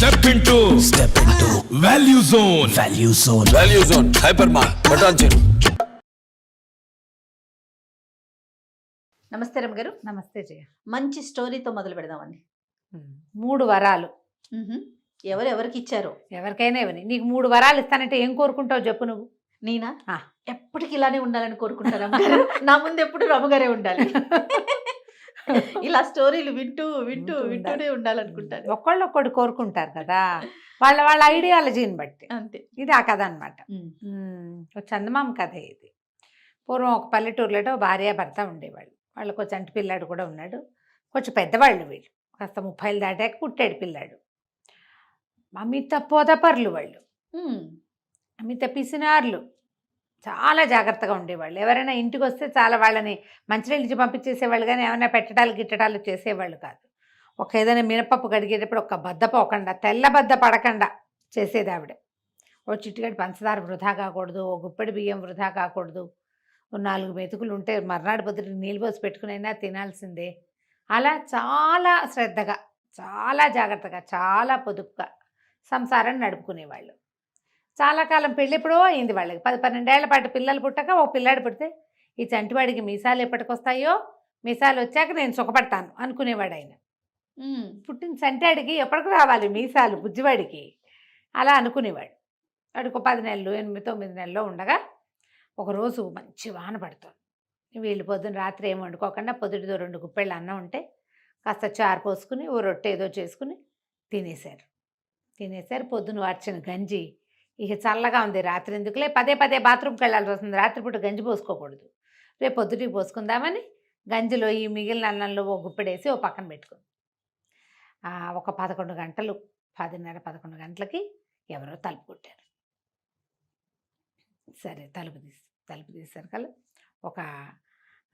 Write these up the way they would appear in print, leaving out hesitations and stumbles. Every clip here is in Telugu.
Step into Value Zone. Value Zone Hypermart Patancheru. నమస్తే రమ్మ గారు. నమస్తే జయ. మంచి స్టోరీతో మొదలు పెడదామండి. 3 వరాలు ఎవరెవరికి ఇచ్చారో. ఎవరికైనా ఇవ్వని. నీకు 3 వరాలు ఇస్తానంటే ఏం కోరుకుంటావు చెప్పు నువ్వు? నేనా? ఆ. ఎప్పటికి ఇలానే ఉండాలని కోరుకుంటారు రమ్మగారు. నా ముందు ఎప్పుడు రమ్మగారే ఉండాలి. ఇలా స్టోరీలు వింటూ వింటూ వింటూనే ఉండాలనుకుంటారు. ఒక్కళ్ళు కోరుకుంటారు కదా, వాళ్ళ ఐడియాలజీని బట్టి. అంతే. ఇది ఆ కథ అనమాట. చందమామ కథ ఇది. పూర్వం ఒక పల్లెటూరులో భార్య భర్త ఉండేవాళ్ళు. వాళ్ళకు చంటి పిల్లాడు కూడా ఉన్నాడు. కొంచెం పెద్దవాళ్ళు వీళ్ళు, కాస్త 30 దాటాక పుట్టాడు పిల్లాడు. అమిత పొదపర్లు వాళ్ళు, అమిత పిసినార్లు, చాలా జాగ్రత్తగా ఉండేవాళ్ళు. ఎవరైనా ఇంటికి వస్తే చాలా వాళ్ళని మంచినీళ్ళు ఇచ్చి పంపించేసేవాళ్ళు, కానీ ఏమైనా పెట్టడాలు గిట్టడాలు చేసేవాళ్ళు కాదు. ఒక ఏదైనా మినపప్పు కడిగేటప్పుడు ఒక బద్ద పోకుండా, తెల్ల బద్ద పడకుండా చేసేది ఆవిడ. ఓ చిటికడి పంచదార వృధా కాకూడదు, ఓ గుప్పెడి బియ్యం వృధా కాకూడదు, ఓ 4 మెతుకులు ఉంటే మర్నాడు పొద్దుట నీళ్ళు పోసి పెట్టుకునైనా తినాల్సిందే. అలా చాలా శ్రద్ధగా, చాలా జాగ్రత్తగా, చాలా పొదుపుగా సంసారాన్ని నడుపుకునేవాళ్ళు. చాలా కాలం పెళ్ళెప్పుడో అయింది వాళ్ళకి. 10-12 ఏళ్ల పాటు పిల్లలు పుట్టక ఓ పిల్లాడు పుడితే, ఈ చంటివాడికి మీసాలు ఎప్పటికొస్తాయో, మీసాలు వచ్చాక నేను సుఖపడతాను అనుకునేవాడు ఆయన. పుట్టిన చంటాడికి ఎప్పటికి రావాలి మీసాలు బుజ్జివాడికి, అలా అనుకునేవాడు. వాడికి 10 నెలలు 8-9 నెలల్లో ఉండగా ఒకరోజు మంచి వాన పడుతుంది. వీళ్ళు పొద్దున్న రాత్రి ఏం వండుకోకుండా పొద్దుటిదో 2 గుప్పెళ్ళు అన్నం ఉంటే కాస్త చారు పోసుకుని ఓ రొట్టె ఏదో చేసుకుని తినేశారు. పొద్దున్న వార్చిన గంజి ఇక చల్లగా ఉంది, రాత్రి ఎందుకులే పదే బాత్రూమ్కి వెళ్ళాల్సి వస్తుంది, రాత్రిపూట గంజి పోసుకోకూడదు, రేపు పొద్దుటికి పోసుకుందామని గంజిలో ఈ మిగిలిన అన్నంలో ఓ గుప్పెడేసి ఓ పక్కన పెట్టుకుంది. ఒక 11 గంటలు, 10:30-11 గంటలకి ఎవరో తలుపు కొట్టారు. సరే తలుపు తీశారు కదా, ఒక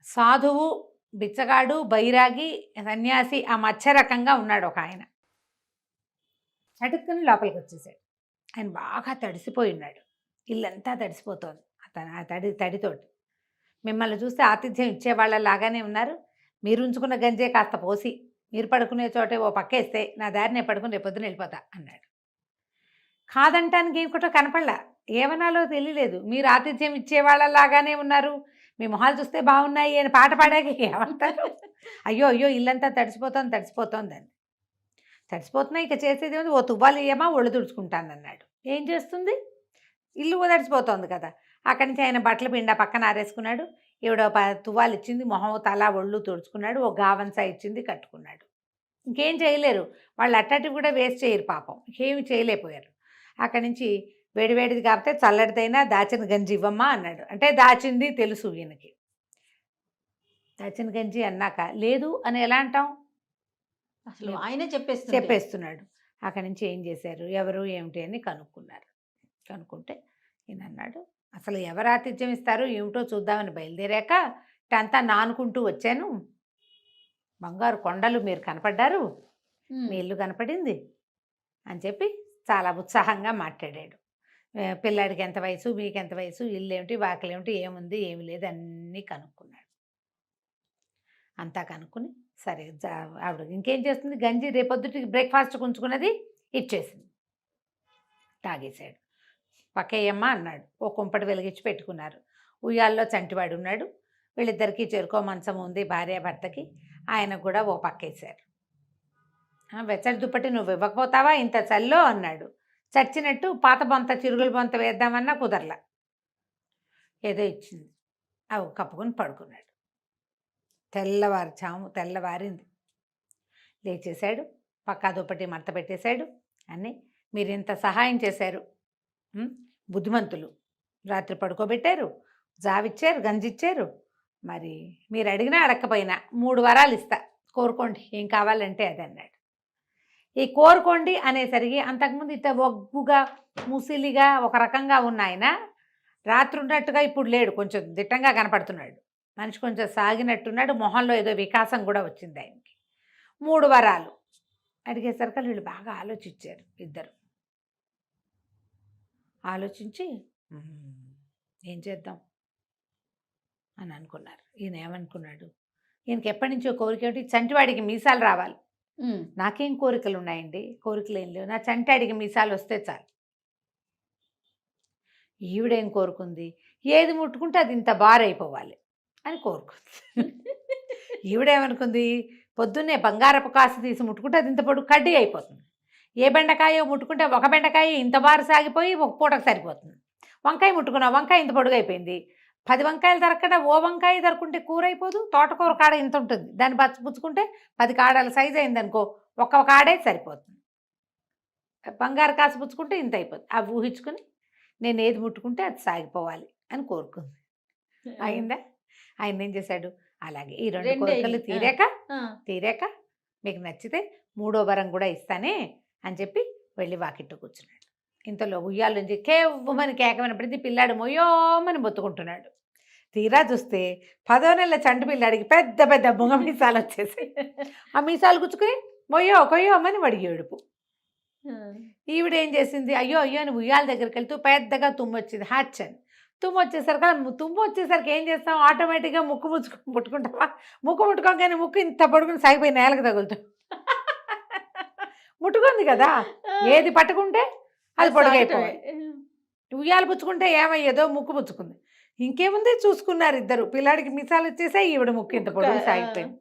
సాధువు, బిచ్చగాడు, బైరాగి, సన్యాసి ఆ మధ్య రకంగా ఉన్నాడు ఒక ఆయన. చటుక్కుని లోపలికి వచ్చేసాడు. ఆయన బాగా తడిసిపోయి ఉన్నాడు, ఇల్లంతా తడిసిపోతోంది అతను ఆ తడితోటి. మిమ్మల్ని చూస్తే ఆతిథ్యం ఇచ్చేవాళ్ళలాగానే ఉన్నారు, మీరు ఉంచుకున్న గంజే కాస్త పోసి మీరు పడుకునే చోటే ఓ పక్కేస్తే నా దారినే పడుకుని రేపు పొద్దున వెళ్ళిపోతా అన్నాడు. కాదంటానికి ఇంకోటో కనపడలా, ఏమనాలో తెలియలేదు. మీరు ఆతిథ్యం ఇచ్చేవాళ్ళలాగానే ఉన్నారు, మీ మొహాలు చూస్తే బాగున్నాయి అని పాట పాడాక ఏమంటారు? అయ్యో ఇల్లంతా తడిసిపోతోందని. తడిసిపోతున్నాయి, ఇక చేసేది ఏమిటి, ఓ తువ్వాలు ఇయ్యమా ఒళ్ళు తుడుచుకుంటాను అన్నాడు. ఏం చేస్తుంది, ఇల్లు తడిసిపోతోంది కదా. అక్కడి నుంచి ఆయన బట్టలు పిండా పక్కన ఆరేసుకున్నాడు. ఈవిడ తువ్వాలు ఇచ్చింది, మొహం తల ఒళ్ళు తుడుచుకున్నాడు, ఓ గావంసా ఇచ్చింది కట్టుకున్నాడు. ఇంకేం చేయలేరు వాళ్ళు, అట్టటివి కూడా వేస్ట్ చేయరు పాపం, ఇంకేమి చేయలేకపోయారు. అక్కడి నుంచి వేడివేడిది కాకపోతే చల్లడిదైనా దాచిన గంజి ఇవ్వమ్మా అన్నాడు. అంటే దాచింది తెలుసు ఈయనకి. దాచిన గంజి అన్నాక లేదు అని ఎలా అంటాం, అసలు ఆయనే చెప్పేస్తున్నాడు. అక్కడి నుంచి ఏం చేశారు, ఎవరు ఏమిటి అని కనుక్కుంటే ఈయన అన్నాడు, అసలు ఎవరు ఆతిథ్యం ఇస్తారు ఏమిటో చూద్దామని బయలుదేరాక అంతా నానుకుంటూ వచ్చాను, బంగారు కొండలు మీరు కనపడ్డారు, మీ ఇల్లు కనపడింది అని చెప్పి చాలా ఉత్సాహంగా మాట్లాడాడు. పిల్లాడికి ఎంత వయసు, మీకు ఎంత వయసు, ఇల్లు ఏమిటి, వాకిలు ఏమిటి, ఏముంది ఏమి లేదు అన్నీ కనుక్కున్నాడు. అంతా కనుక్కుని సరే ఆవిడ ఇంకేం చేస్తుంది, గంజి రేపొద్దుటికి బ్రేక్ఫాస్ట్ ఉంచుకున్నది ఇచ్చేసింది. తాగేశాడు. పక్కేయమ్మా అన్నాడు. ఓ కుంపటి వెలిగించి పెట్టుకున్నారు. ఉయ్యాల్లో చంటివాడు ఉన్నాడు. వీళ్ళిద్దరికీ చెరుకో మంచం ఉంది భార్య భర్తకి. ఆయనకు కూడా ఓ పక్కేశారు. వెచ్చడి దుప్పటి నువ్వు ఇవ్వకపోతావా ఇంత చల్లో అన్నాడు. చచ్చినట్టు పాత బొంత చిరుగుల బొంత వేద్దామన్నా కుదరలా. ఏదో ఇచ్చింది, అవి కప్పుకొని పడుకున్నాడు. తెల్లవారింది. లేచేశాడు, పక్కా దుప్పటి మడత పెట్టేశాడు. అన్నీ మీరు ఇంత సహాయం చేశారు, బుద్ధిమంతులు, రాత్రి పడుకోబెట్టారు, జావిచ్చారు, గంజిచ్చారు, మరి మీరు అడిగినా అడగకపోయినా 3 వరాలు ఇస్తా, కోరుకోండి ఏం కావాలంటే అది అన్నాడు. ఈ కోరుకోండి అనేసరికి అంతకుముందు ఇట్లా ఒగ్గుగా ముసిలిగా ఒక రకంగా ఉన్న ఆయన రాత్రి ఉన్నట్టుగా ఇప్పుడు లేడు, కొంచెం దిట్టంగా కనపడుతున్నాడు. మనిషి కొంచెం సాగినట్టున్నాడు, మొహంలో ఏదో వికాసం కూడా వచ్చింది ఆయనకి. 3 వరాలు అడిగేసరికి వీళ్ళు బాగా ఆలోచించారు. ఇద్దరు ఆలోచించి ఏం చేద్దాం అని అనుకున్నారు. ఈయన ఏమనుకున్నాడు, ఈయనకి ఎప్పటి నుంచో కోరిక ఏమిటి, చంటివాడికి మీసాలు రావాలి, నాకేం కోరికలు ఉన్నాయండి, కోరికలు ఏం లేవు. నా చంటాడికి మీసాలు వస్తే చాలు. ఈవిడేం కోరుకుంది, ఏది ముట్టుకుంటే అది ఇంత బారైపోవాలి అని కోరుకుంది. ఈవిడేమనుకుంది, పొద్దున్నే బంగారపు కాసు తీసి ముట్టుకుంటే అది ఇంత పొడుగు కడ్డీ అయిపోతుంది. ఏ బెండకాయో ముట్టుకుంటే ఒక బెండకాయ ఇంత బారు సాగిపోయి ఒక పూటకు సరిపోతుంది. వంకాయ ముట్టుకున్నా, వంకాయ ఇంత పొడుగు అయిపోయింది. 10 వంకాయలు దొరకకుండా ఓ వంకాయ దొరుకుంటే కూర అయిపోదు. తోటకూర కాడ ఇంత ఉంటుంది, దాన్ని పుచ్చుకుంటే 10 కాడల సైజు అయిందనుకో, ఒక్క కాడే సరిపోతుంది. బంగారు కాసు పుచ్చుకుంటే ఇంత అయిపోతుంది. అవి ఊహించుకుని నేను ఏది ముట్టుకుంటే అది సాగిపోవాలి అని కోరుకుంది. అయిందా? ఆయన ఏం చేశాడు, అలాగే ఈ 2 కోరికలు తీరాక మీకు నచ్చితే 3వ వరం కూడా ఇస్తానే అని చెప్పి వెళ్ళి వాకిట్టు కూర్చున్నాడు. ఇంతలో ఉయ్యాల నుంచి కేవ్వమని కేకమైనప్పటికీ పిల్లాడు మొయ్యోమని మొత్తుకుంటున్నాడు. తీరా చూస్తే 10వ నెలల చంటి పిల్లాడికి పెద్ద పెద్ద బుంగ మీసాలు వచ్చేసాయి. ఆ మీసాలు గుచ్చుకుని మొయ్యో కొయ్యోమని వాడికి ఏడుపు. ఈవిడేం చేసింది, అయ్యో అయ్యో అని ఉయ్యాల దగ్గరికి వెళ్తూ పెద్దగా తుమ్ము వచ్చింది. హ్యాచ్ అని తుమ్ము వచ్చేసరికి ఏం చేస్తాం, ఆటోమేటిక్గా ముక్కు ముట్టుకుంటావా? ముక్కు ముట్టుకోగానే ముక్కు ఇంత పడుకుని సాగిపోయి నేలకు తగులుతాం. ముట్టుకుంది కదా, ఏది పట్టుకుంటే అది పొడుగైపోవాలి. ఉయ్యాల పుచ్చుకుంటే ఏమయ్యేదో ముక్కు పుచ్చుకుంది. ఇంకేముంది, చూసుకున్నారు ఇద్దరు. పిల్లాడికి మిసాలు వచ్చేసాయి, ఈవిడ ముక్కు ఇంత పొడుగు సాగిపోయింది.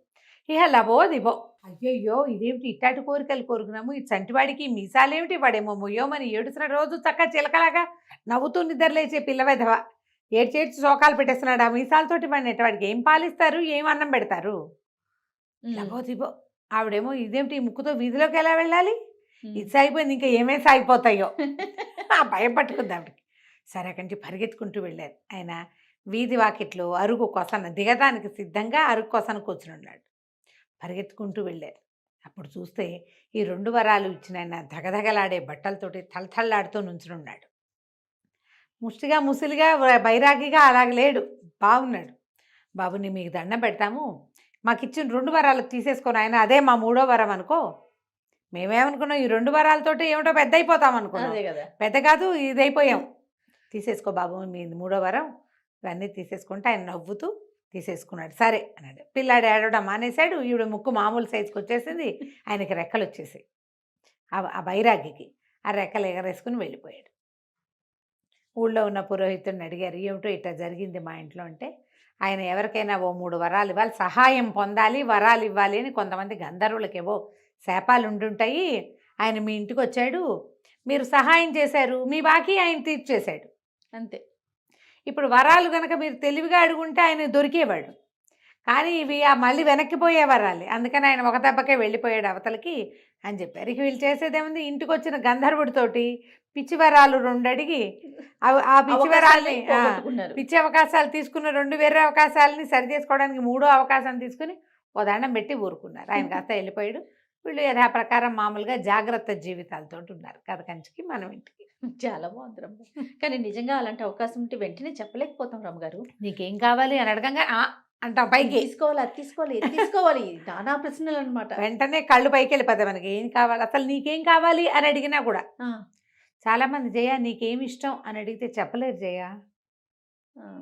ఇహ లబో దిబో, అయ్యయ్యో ఇదేమిటి ఇట్టాటి కోరికలు కోరుకున్నాము, ఈ చంటివాడికి మీసాలేమిటి, వాడేమో మొయ్యోమని ఏడుస్తున్నాడు. రోజు చక్కగా చిలకలాగా నవ్వుతూ నిద్రలేచే పిల్లవెధవ ఏడ్చేడ్చి శోకాలు పెట్టేస్తున్నాడు. ఆ మీసాలతోటి వాడిని ఎట్టవాడికి ఏం పాలిస్తారు, ఏం అన్నం పెడతారు? లబో దిబో. ఆవిడేమో ఇదేమిటి ఈ ముక్కుతో వీధిలోకి ఎలా వెళ్ళాలి, ఇది సాగిపోయింది, ఇంకా ఏమేమి సాగిపోతాయో ఆ భయం పట్టుకుంది ఆవిడకి. సరే అక్కడి నుంచి పరిగెత్తుకుంటూ వెళ్ళారు. ఆయన వీధి వాకిట్లో అరుగు కొసన దిగడానికి సిద్ధంగా అరుగు కొసన కూర్చుని ఉన్నాడు. పరిగెత్తుకుంటూ వెళ్ళారు. అప్పుడు చూస్తే ఈ 2 వరాలు ఇచ్చిన ఆయన ధగధగలాడే బట్టలతోటి తలతల్లాడుతూ నుంచునున్నాడు. ముష్టిగా ముసిలిగా బైరాగిగా అలాగ లేడు, బాగున్నాడు. బాబుని మీకు దండం పెడతాము, మాకు ఇచ్చిన 2 వరాలు తీసేసుకొని ఆయన అదే మా 3వ వరం అనుకో. మేమేమనుకున్నాం, ఈ 2 వరాలతోటి ఏమిటో పెద్ద అయిపోతాం అనుకున్నాం. పెద్ద కాదు, ఇది అయిపోయాం. తీసేసుకో బాబు మీ 3వ వరం, ఇవన్నీ తీసేసుకుంటే ఆయన నవ్వుతూ తీసేసుకున్నాడు. సరే అన్నాడు. పిల్లాడు ఏడవడం మానేశాడు. ఈవిడ ముక్కు మామూలు సైజుకి వచ్చేసింది. ఆయనకి రెక్కలు వచ్చేసాయి. ఆ బైరాగికి ఆ రెక్కలు ఎగరేసుకుని వెళ్ళిపోయాడు. ఊళ్ళో ఉన్న పురోహితుడిని అడిగారు, ఏమిటో ఇట్లా జరిగింది మా ఇంట్లో అంటే, ఆయన ఎవరికైనా ఓ 3 వరాలు ఇవ్వాలి, సహాయం పొందాలి, వరాలు ఇవ్వాలి అని కొంతమంది గంధర్వులకేవో శాపాలు ఉండుంటాయి. ఆయన మీ ఇంటికి వచ్చాడు, మీరు సహాయం చేశారు, మీ బాకీ ఆయన తీర్చేశాడు అంతే. ఇప్పుడు వరాలు కనుక మీరు తెలివిగా అడుగుంటే ఆయన దొరికేవాడు. కానీ ఇవి మళ్ళీ వెనక్కిపోయే వరాలి, అందుకని ఆయన ఒక దెబ్బకే వెళ్ళిపోయాడు అవతలకి అని చెప్పారు. ఇక వీళ్ళు చేసేదేముంది, ఇంటికి వచ్చిన గంధర్వుడితోటి పిచ్చి వరాలు 2 అడిగి ఆ పిచ్చి వరాల్ని పిచ్చి అవకాశాలు తీసుకున్న 2 వేరే అవకాశాలని సరి చేసుకోవడానికి 3వ అవకాశం తీసుకుని ఓ దండం పెట్టి ఊరుకున్నారు. ఆయన కాస్త వెళ్ళిపోయాడు. వీళ్ళు యథాప్రకారం మామూలుగా జాగ్రత్త జీవితాలతో ఉన్నారు. కథ కంచికి మనం ఇంటికి. చాలా బాగుంది రమ్మ. కానీ నిజంగా అలాంటి అవకాశం ఉంటే వెంటనే చెప్పలేకపోతాం రమ్మగారు. నీకేం కావాలి అని అడగంగా అంటాం పైకి, తీసుకోవాలి, అది తీసుకోవాలి, ఇది తీసుకోవాలి, నానా ప్రశ్నలు అనమాట. వెంటనే కళ్ళు పైకి వెళ్ళిపోతాయి. మనకి ఏం కావాలి, అసలు నీకేం కావాలి అని అడిగినా కూడా చాలా మంది జయ నీకేం ఇష్టం అని అడిగితే చెప్పలేరు జయ.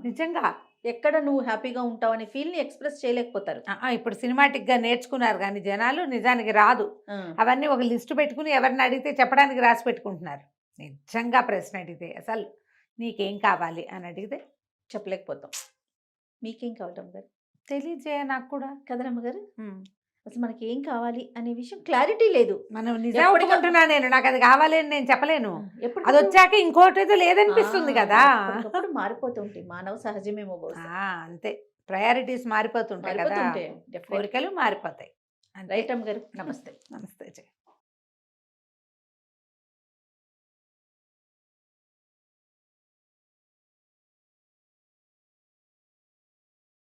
నిజంగా ఎక్కడ నువ్వు హ్యాపీగా ఉంటావు అనే ఫీల్ని ఎక్స్ప్రెస్ చేయలేకపోతారు. ఇప్పుడు సినిమాటిక్గా నేర్చుకున్నారు కానీ జనాలు నిజానికి రాదు. అవన్నీ ఒక లిస్టు పెట్టుకుని ఎవరిని అడిగితే చెప్పడానికి రాసి పెట్టుకుంటున్నారు. నిజంగా ప్రశ్న అడిగితే అసలు నీకేం కావాలి అని అడిగితే చెప్పలేకపోతాం. మీకేం కావాలి రమ్మగారు? తెలియజేయ నాకు కూడా కదా రమ్మగారు. అసలు మనకి ఏం కావాలి అనే విషయం క్లారిటీ లేదు. మనం నిజం అనుకుంటున్నా నేను, నాకు అది కావాలి అని నేను చెప్పలేను. ఎప్పుడు అది వచ్చాక ఇంకోటి అయితే లేదనిపిస్తుంది కదా. మారిపోతుంటాయి, మానవ సహజమేమో. అంతే, ప్రయారిటీస్ మారిపోతుంటాయి కదా, కోరికలు మారిపోతాయి. రైట్ రమ్మగారు. నమస్తే. నమస్తే జయ.